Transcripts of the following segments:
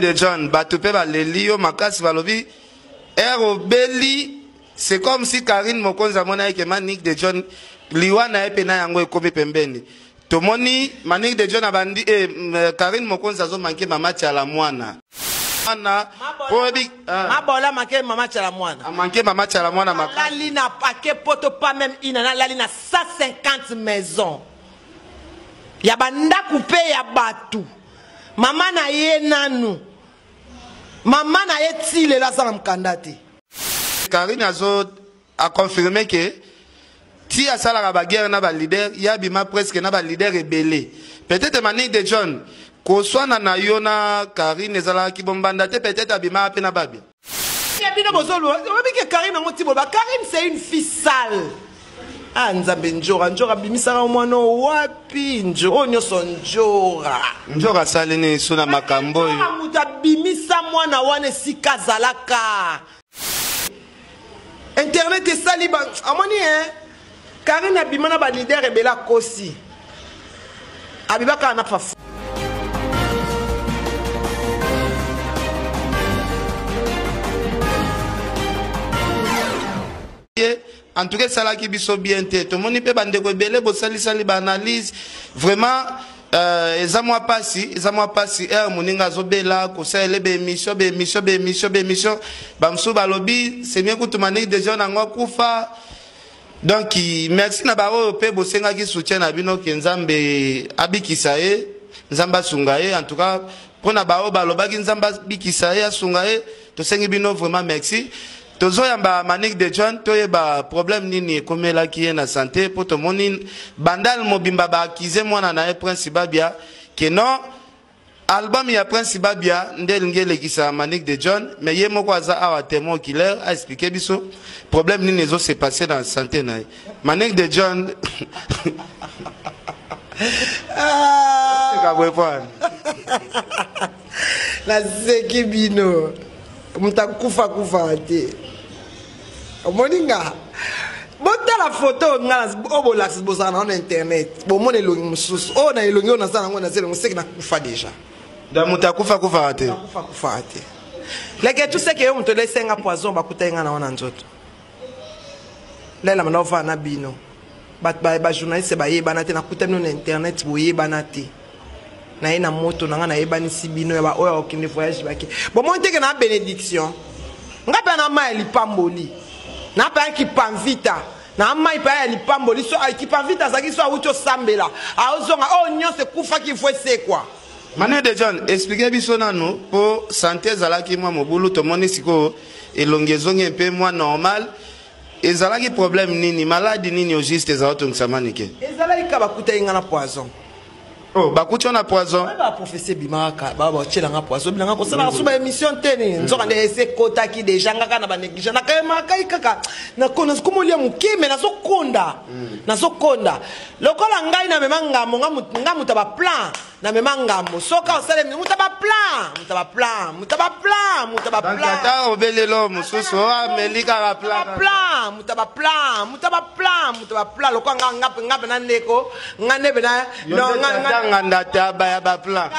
de John batupe balelio makasi balobi Beli, c'est comme si Karine Mokonza mona ke Manick de John liwana epena yango ekomi pembeni. Tomoni Manick de John abandi Karine Mokonza zo manke mama tchala mwana. Ana pobi mabola manke mama tchala mwana. Manke mama tchala mwana makasi. Lali na paquet poto pas même inana lali na 150 maisons. Ya banda coupé ya batu. Mama na ye nanu. Mama na ye tile la sana mkandati. Karine a confirmé que si à ça la guerre na ba leader, il y a bima presque na ba leader rebelle. Peut-être Manick de John ko soit na yona Karine ezala ki bombanda te peut-être abima apena babi. Ya bino bozolo, obi ke Karine ngoti boba. Karine c'est une fille sale. Ah nzambe njora bimisa mwana wapi njoro nyoso njora sale ni sona makambo yo. Muta bimisa mwana wane sika zalaka. Internet est sali ba amoni Karine abimana ba leader rebela kosi. Abibaka na fafu. En tout cas, ça là qui biso bien tête. Tout le monde peut bande rebelle, bo sali ba analyse. Vraiment, eza moi passi, moninga zobela, ko sa ele be émission. Bamsou balobi, c'est bien que tu Manick de John angwa kufa. Donc merci na baro pe bo senga ki soutien na bino ke nzambe abikisa ye, nzamba sunga ye. En tout cas, pour na baro baloba ki nzamba bikisa ye asunga ye, to sengi bino vraiment merci. Tozoyamba Manick de John toyeba problème nini komela ki na santé pour to moni bandal mobimba ba akize mwana na Prince Babia que non album ya Prince Babia ndel kisa Manick de John mais ye moko aza awa témoin killer a expliqué biso problème nini zo s'est passé dans la santé na Manick de John la zekibino mutakufa ate moninga bota la photo ngala obolax bozana na internet bo mone longi mususu o na elongi ona sana ngona zelo museki na kufa déjà da mutakufa ate kufa ate leke tu sais que on te laisse un poison bakuta ngana ona nzoto lela manova na bino ba journaliste ba yeba na te na kuta no na internet bo yeba na te na ina moto na ngana yeba ni sibino ya ba oya okini voyage baki bo monte que na bénédiction ngapa na ma elipamboli na pa ki panvita na ma ipa elipamboli so ki panvita zaki so auto sambela aozonga o nyonse kufa ki faut c'est quoi Manick de John expliquez biso nano pour santé zalaki moi mobulu to moni siko elongezongi un peu moins normal ezalaki problème nini maladie nini au juste ezaloto nsamanike ezalaki ka bakuta ingana poison. Oh, bakuti on a poison. Ba professeur Bimaka, ba tchelanga poison, bilanga ko sala suba émission tene. Nzoka nde ese kota ki déjà ngaka na ba négligence. Na kayema kaka na kono skumolia mukime na sokonda. Na sokonda. Lokola ngai na memanga ngamu ta ba plan. Na memanga mo soka osale mutaba plan. Mutaba plan. Tata obelelo mususu amelika la plan. Mutaba plan. Lokola ngape na ndeko, nganebe na no nganda taba ya ba plan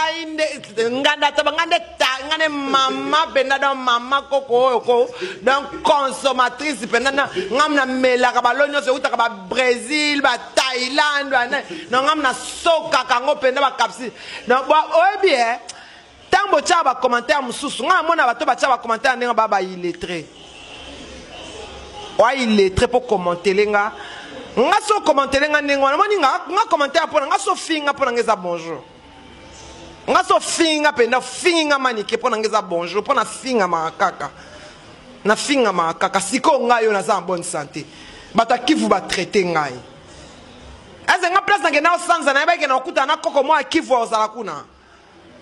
nganda taba ngande mama benada mama koko ko donc consommatrice benada ngamna mela ka balonyo se uta ka ba Brésil ba Thaïlande no ngamna soka kango penda ba kapsi donc oyebi tambo cha ba commentaire mususu ngamona bato ba cha ba commentaire ndenga baba illettré wa illettré pour commenter lenga nga so commenter nga ndengwa na moni nga commenter apona nga so finga pona ngeza bonjour nga so finga penda finga manike pona ngeza bonjour pona finga makaka na finga makaka siko nga yo na za bonne santé bata kivu ba traiter ngai eze nga place nga na sanza na ba ke na okuta na koko mo kivu ozala kuna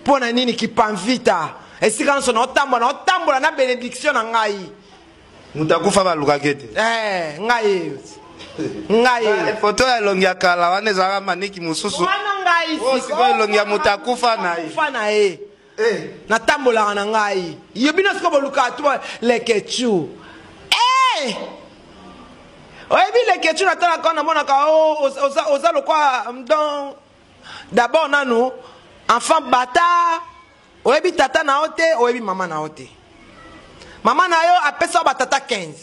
pona nini kipanvita esika nso na otambola na bénédiction na ngai mutakufa baluka kete ngai ngai photo ya longia kala wane zaka Manick mususu wana ngai siko longia mutakufa na na tambola na ngai yobina siko boluka tu lekechu oyebi lekechu na tala kona mona ka oza lokwa d'abord nanu enfant bata oyebi tata na yo te oyebi mama na yo te. Mama na yo apesa ba tata 15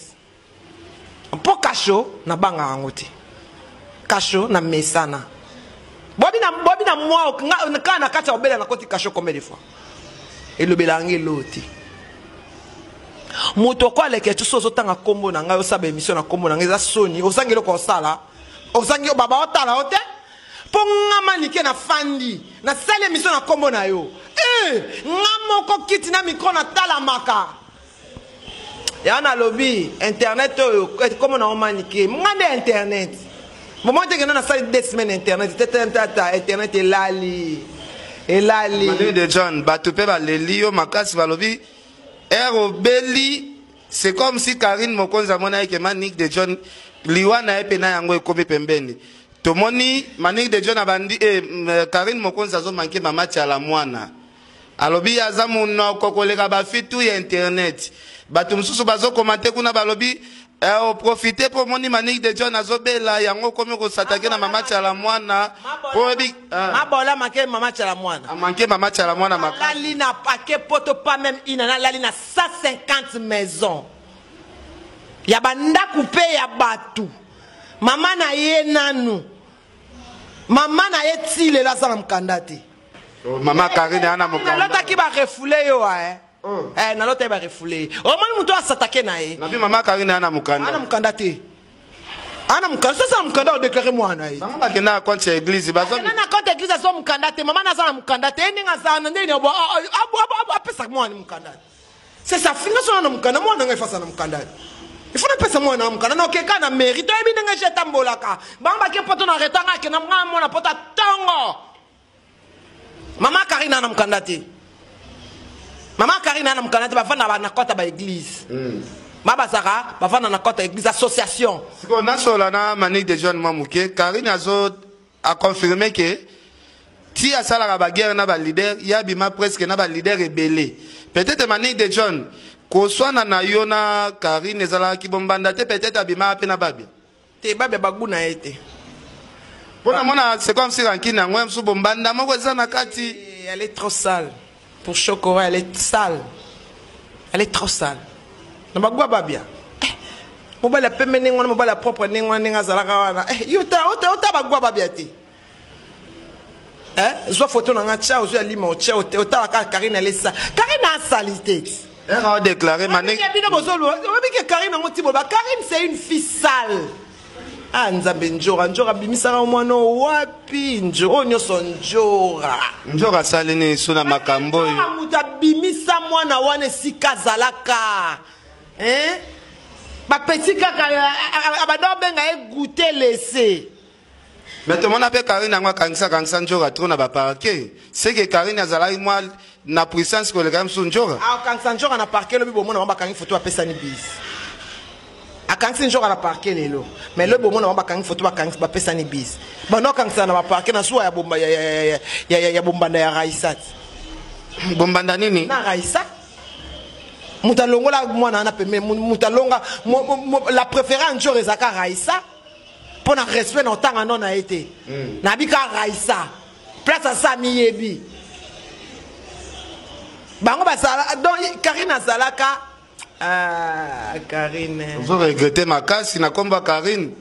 mpo kasho na banga yango te. Kasho na mesana bobi na mwa ka na kati ya obela na koti kasho combien de fois elobela ngi loti moto kwa leke tu sozo tanga kombo na ngai osaba émission na kombo na ngai za soni osangi loko osala osangi baba otala ote po ngama nike na fandi na sale émission na kombo na yo ngamo ko kiti na micro na tala maka ya na lobby internet oyo kombo na omanike ngande internet moment que na sale 2 semaines internet internet elali Manu de John batupe ba lelio makasi balobi Beli, c'est comme si Karine Mokonza mona ke Manik de John liwana epena yango ekomi pembeni. Tomoni Manik de John abandi Karine Mokonza zo manke mama la mwana. Alobi azamu no kokoleka ba fitu ya internet. Batu mususu bazo commenter kuna balobi profiter pour moni Manik de John azobela yango komi ko satake na mama la mwana. Obi mabola manke mama la mwana. Manke mama la mwana makasi. Lali na paquet poto pas même inana lali na 150 maisons. Ya banda coupé ya batu. Mama na ye nanu. Mama na ye tile la sa mkandati. Mama Karine ana mukanda. Na lota ki ba refoulé yo na lota ba refoulé. O moni muto asatake na ye. Na bi mama Karine ana mukanda. Ana mkandati. Ana mkanda sasa mkanda o déclarer moi na ye. Mama kena compte église bazo. Na compte église so mkandati. Mama na sa mkandati. Ndinga za ndeni abo apesa moi ni mkandati. C'est ça finga so na mkanda moi na ngefasa na mkandati. Il faut pas penser moi na mkanda na okeka na mérite ebi ndenge jetambolaka. Bamba ke poto na retanga ke na mwa na pota tongo. Mama Karine na mkandati. Mama Karine na mkandati bafana na kota ba église. Maba Sara bafana na kota église association. Siko na sola na Manik de John Mamuke Karine a confirmé que ti asala ba guerre na ba leader ya bima presque na ba leader rebelle. Peut-être Manik de John ko swana na yona Karine ezala ki bombanda te peut-être abima apena babi. Te babi baguna ete. Bona mona c'est comme si rankina ngwe msu bombanda moko ezana kati. Elle est trop sale. Pour Chokora, elle est sale. Elle est trop sale. Na bagwa babia. Mobala pembe nengwana mobala propre nengwana nenga zalaka wana. Yuta bagwa babia te. Zo photo na nga cha ozo ya lima o cha ota ka Karine elle ça. Karine a salité. Elle a déclaré Manik. Karine c'est une fille sale. Ah nzambe njora bimisaka mwana wapi njora nyoso njora salini suna makambo yo muta bimisa mwana wane sika zalaka ba petit kaka abado benga goûter laisser. Mais tout le monde a fait Karine ngwa kangisa njora trop na ba parquet. C'est que Karine azala moi na puissance ko le gam sun njora. Ah kangisa njora na parquet lo bi bo mona ba kangi photo apesa ni bis. A kangi njora na parquet lelo. Mais le bo mona ba kangi photo ba kangi ba pesa ni bis. Ba no kangi na ba parquet na suwa ya bomba ya bombanda ya Raisat. Bombanda nini? Na Raisa. Mutalongola mwana na peme mutalonga la préférence njora ezaka Raisa. Pour na respect na tanga non a été. Na bika Raisa. Place à ça miyebi. Bango basala donc Karine Zalaka Karine. Vous regrettez ma casse na komba Karine.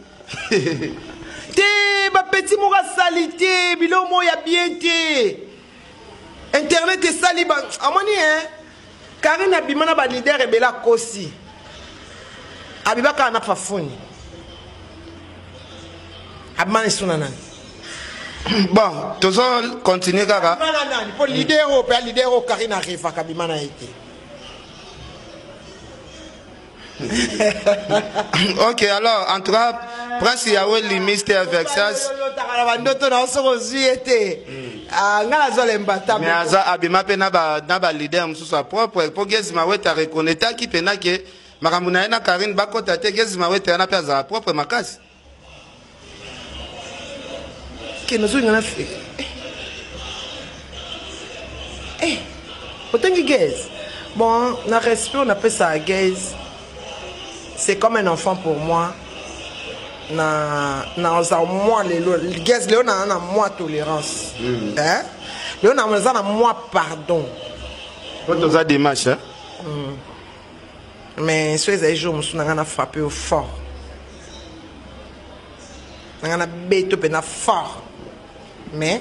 Te ba petit moura salité bilo mo ya bien te. Internet est sali ba amoni Karine abimana ba leader ebela kosi. Abibaka na fafuni. Abimana suna nani. Bon, toujours continuer kaka. Pour leader au Karine arrive à Kabimana été. Ok, alors, en tout cas, Prince Yahweh limite Vexas. Mais Aza Abima Pena ba leader msusa propre. Pour Gezima Weta reconnaître qui pena que Maramuna na Karine Bakota te Gezima Weta na pesa propre makasi. Nous avons fait. Autant que gaze. Bon, on a respect, on appelle ça gaze. C'est comme un enfant pour moi. Na moi les gaze, on a moins tolérance. Hein? On a moins pardon. Quand on a des matchs, hein? Mais soit les jours, on a frappé au fort. On a bête fort. Mais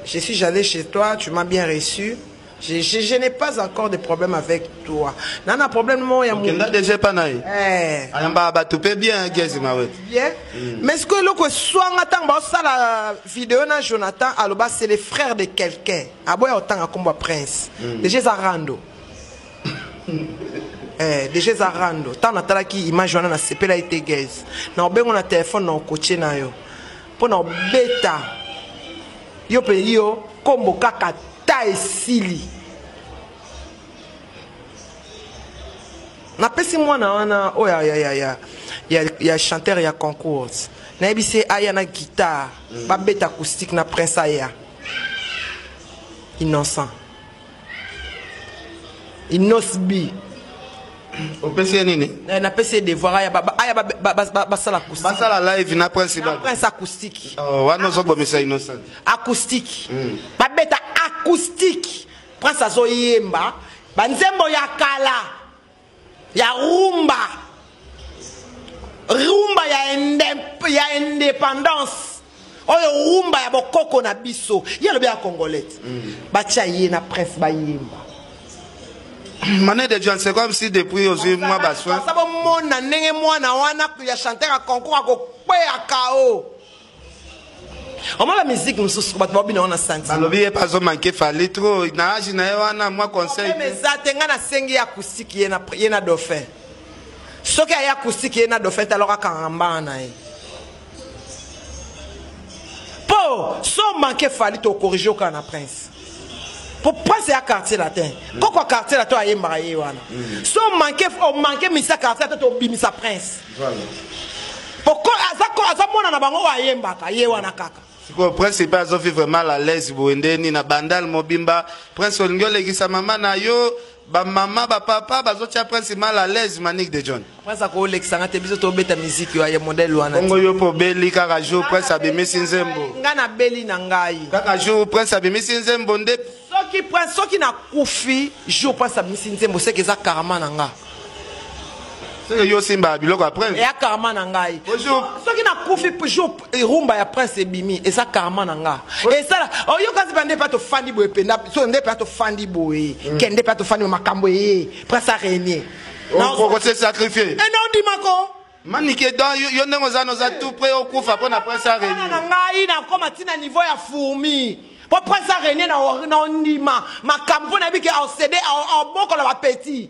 je suis allé chez toi, tu m'as bien reçu. Je n'ai pas encore de problème avec toi. Non, non, problème, moi, il y a mon. Déjà pas naï. Bien, bien. Mais ce que le soit on la vidéo na Jonathan, alors c'est les frères de quelqu'un. Ah bon, autant comme prince. Déjà Zarando. Déjà Zarando. Tant na qui image na sepela été gaze. Na ben on a téléphone na coaché na yo. Pour na beta. Yo pe yo kombo kaka ta esili. Na pesi mwana wana oh ya chanteur ya concours. Na ebise aya na guitare, ba beta acoustique na prince aya. Innocent. Inosbi. Au PC nini? Na PC de voir aya ba sala acoustique. Ba sala live na prince ba. Prince acoustique. Oh, wana zo bomisa innocent. Acoustique. Ba beta acoustique. Prince azo yemba, ba nzembo ya kala. Ya rumba. Rumba ya indépendance. Oyo rumba ya bokoko na biso. Ya le bien congolais. Bacha yé na prince ba yemba. Mané de John, c'est comme si depuis aujourd'hui moi bassoin. Ça va mona nenge mwana wana ya chanter à concours à ko ya kao. On m'a la musique nous sous ba bino na senti. Balobi pas zo manquer fallait trop. Na agi na wana moi conseil. Mais ça tenga na sengi acoustique yena dauphin. Ce qui a acoustique yena dauphin alors akamba na e. Po, so manquer fallait to corriger au kana prince. Pour passer à quartier latin. Pourquoi quartier latin a yemba wana? So manquer misa quartier latin to bimisa prince. Voilà. Pourquoi azamona na bango wa yemba ka yewana kaka. Le prince pas vraiment à l'aise ni na bandal mobimba prince olingole ki sa maman na yo ba maman ba papa ba zo tia prince mal à l'aise Manique de John prince ko lexanga te biso to beta musique yo ya modèle wana ngo yo po beli kaka jo prince abemi sinzembo ngana beli na ngai kaka jo prince abemi sinzembo nde soki na kufi jo prince abemi sinzembo c'est que ça karama na nga yo simba biloko après ya karama na ngai soki na kufi jo rumba ya prince ebimi et ça karama na nga et ça yo kasi bande pa to fandi boye penda so nde pa to fandi boye kende pa to fandi makambo ye prince a régné on se sacrifier et non di mako Manique dans yo ndenge za tout près au kufa pour na prince a régné na ngai na koma tina niveau ya fourmi pour prince a régné na ndima makambo na biki au cédé au boko la petit.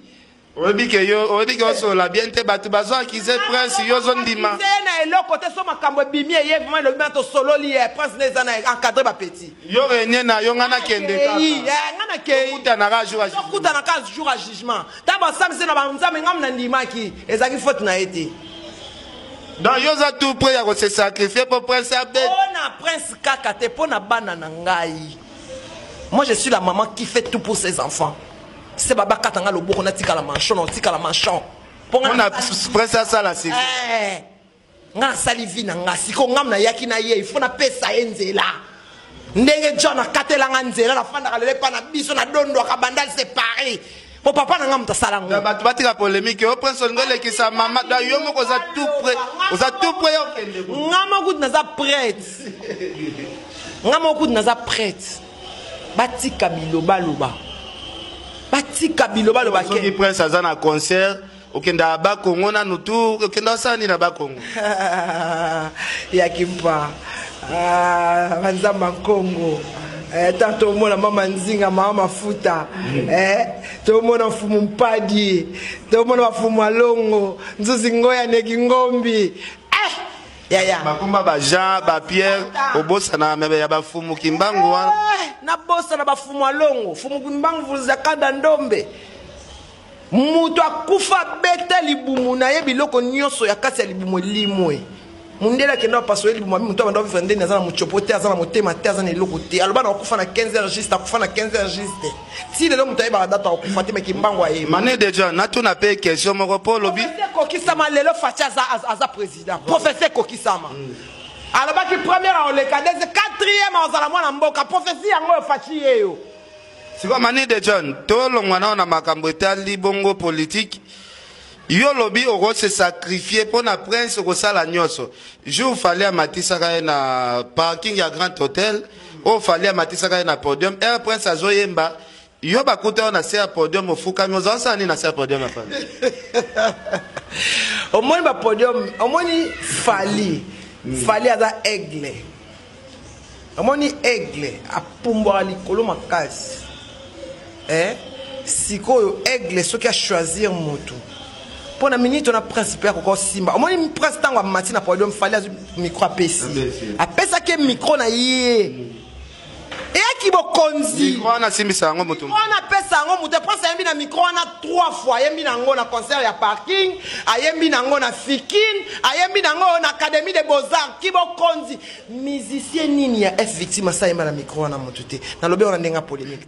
Obi ke so la bien te batu bazo akize prince yo zo ndima. Na elo côté so makambo bimi ye vraiment le bientôt solo li prince neza na encadrer ba petit. Yo renye na yo ngana kende kaka. Ngana ke kuta na ka jour à jugement. Kuta na ka jour à jugement. Taba samse na ba nzambe ngam na ndima ki ezaki faute na été. Donc yo za tout prêt à se sacrifier pour prince abet. On a prince kaka te pona bana na ngai. Moi je suis la maman qui fait tout pour ses enfants. C'est baba katanga lo boko na tika la manchon on tika la manchon on a prince ça la c'est nga salivi na nga siko ngam na yaki na ye il faut na pesa enzela ndenge John akatela nga nzela na fanda kalele pa na biso na dondo ka bandal séparé po papa na ngam ta salango ba batika polémique au prince ngole ki sa maman da yo moko za tout prêt au kende ngama kut na za prête ngama kut na za prête batika biloba loba batika biloba loba ke qui prince azana concert okenda ba Congo na nutu okenda sani na ba Congo ya kimpa banzamba Congo tanto mona mama nzinga mama mafuta to mona mfumu mpadi to mona mfumu alongo nzuzi ngoya neki ngombi bakumba ba Jean ba Pierre obosa na mebe ya bafumu kimbangu wana na bosa na bafumu alongo fumu kimbangu vuza kada ndombe mutu akufa beta libumu na ye biloko nyonso ya kasi ya libumu limwe mundela kenda paso libumu mutu abanda vivre na zana muchopote azana motema te azana eloko te aloba na akufa na 15h juste akufa na 15h juste ti lelo mutu ayeba data akufa te kimbangu aye Mané déjà na tu na pe question moko po lobi Kokisama lelo facha aza président professeur Kokisama aloba ki première en le cas 4e ozala mwana mboka prophétie yango fachi yeyo C'est comme Mani de John. Tout le monde a makambo etali bongo politique. Yo lobby oro se sacrifier pour na prince ko sala nyoso. Je fallait à Matissa na parking ya Grand Hôtel. O fallait à Matissa na podium. Et prince azoyemba. Yo ba kuta na se podium ofuka nyozo sa ni na se podium apa. Au moins ba podium, au moins fallait à aigle. Au moins aigle a pumba likolo makasi. Sikoyo aigle ce qui a choisi un moto. Pour la minute on a principal encore simba. Au moins une presse tant à matin na podium fallait micro apesi. Apesa que micro na yé. Et qui bo konzi. Micro na simbisa ngo moto. On a pesa ngo moto presse yembi na micro na 3 fois yembi na ngo na concert ya parking, ayembi na ngo na fikin, ayembi na ngo na académie des beaux-arts qui bo konzi. Musicien nini ya F victime ça yemba na micro na moto te. Na lobe on a ndenga polémique.